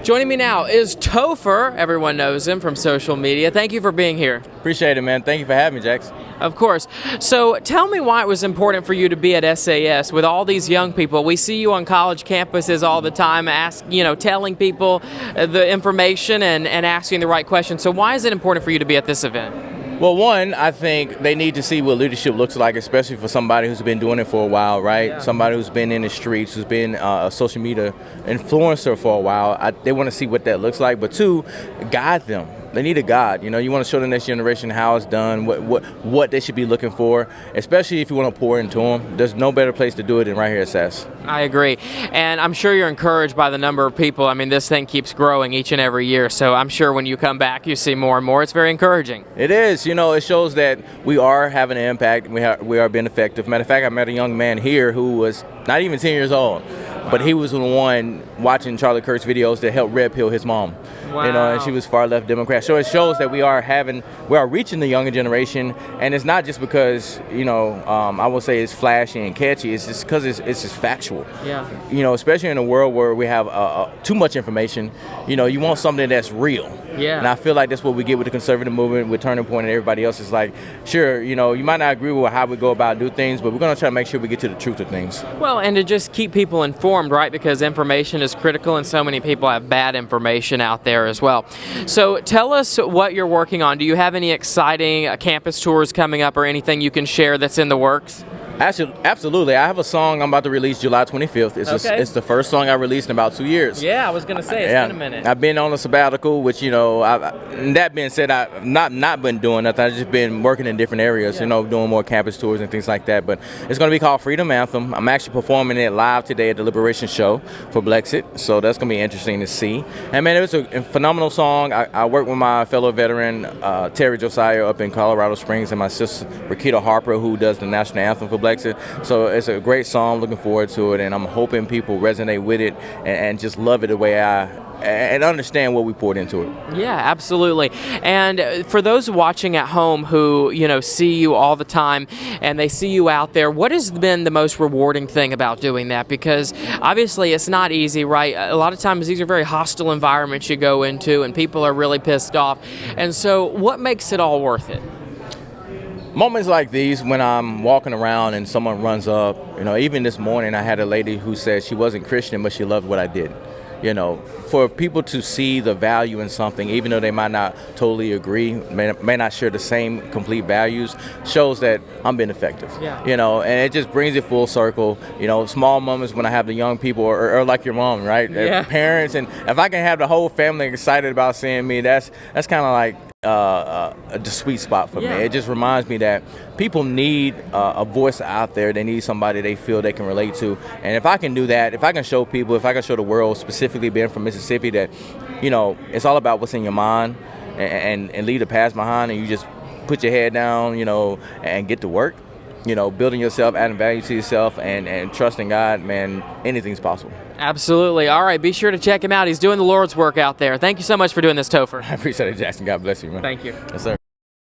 Joining me now is Topher. Everyone knows him from social media. Thank you for being here. Appreciate it, man. Thank you for having me, Jax. Of course. So tell me why it was important for you to be at SAS with all these young people. We see you on college campuses all the time, telling people the information and asking the right questions. So why is it important for you to be at this event? Well, one, I think they need to see what leadership looks like, especially for somebody who's been doing it for a while, right? Yeah. Somebody who's been in the streets, who's been a social media influencer for a while. They want to see what that looks like. But two, guide them. They need a guide. You want to show the next generation how it's done, what they should be looking for, especially if you want to pour into them. There's no better place to do it than right here at SAS. I agree. And I'm sure you're encouraged by the number of people. I mean, this thing keeps growing each and every year. So I'm sure when you come back, you see more and more. It's very encouraging. It is. It shows that we are having an impact. We are being effective. Matter of fact, I met a young man here who was not even 10 years old. But he was the one watching Charlie Kirk's videos that helped red pill his mom. Wow. And she was far left Democrat. So it shows that we are reaching the younger generation, and it's not just because I will say it's flashy and catchy. It's just because it's just factual. Yeah. Especially in a world where we have too much information. You want something that's real. Yeah. And I feel like that's what we get with the conservative movement, with Turning Point, and everybody else. Is like, sure, you might not agree with how we go about do things, but we're going to try to make sure we get to the truth of things. Well, and to just keep people informed, right? Because information is critical, and so many people have bad information out there as well. So tell us what you're working on. Do you have any exciting campus tours coming up or anything you can share that's in the works? Absolutely. I have a song I'm about to release July 25th. It's the first song I released in about 2 years. Yeah, I was going to say, it's been a minute. I've been on a sabbatical, which, that being said, I've not been doing nothing. I've just been working in different areas, doing more campus tours and things like that. But it's going to be called Freedom Anthem. I'm actually performing it live today at the Liberation Show for Blexit. So that's going to be interesting to see. And, man, it was a phenomenal song. I worked with my fellow veteran, Terry Josiah, up in Colorado Springs, and my sister, Rakita Harper, who does the national anthem for Blexit. So it's a great song. Looking forward to it, and I'm hoping people resonate with it and just love it the way and understand what we poured into it. Yeah, absolutely. And for those watching at home who, see you all the time and they see you out there, what has been the most rewarding thing about doing that? Because obviously it's not easy, right? A lot of times these are very hostile environments you go into and people are really pissed off. And so what makes it all worth it? Moments like these, when I'm walking around and someone runs up, even this morning I had a lady who said she wasn't Christian, but she loved what I did. For people to see the value in something, even though they might not totally agree, may not share the same complete values, shows that I'm being effective. Yeah. And it just brings it full circle. Small moments when I have the young people, or like your mom, right? Yeah. Parents, and if I can have the whole family excited about seeing me, that's kind of like the sweet spot for me. It just reminds me that people need a voice out there. They need somebody they feel they can relate to. And if I can do that, if I can show people, if I can show the world, specifically being from Mississippi, that it's all about what's in your mind and leave the past behind, and you just put your head down, and get to work. Building yourself, adding value to yourself, and trusting God, man, anything's possible. Absolutely. All right, be sure to check him out. He's doing the Lord's work out there. Thank you so much for doing this, Topher. I appreciate it, Jackson. God bless you, man. Thank you. Yes, sir.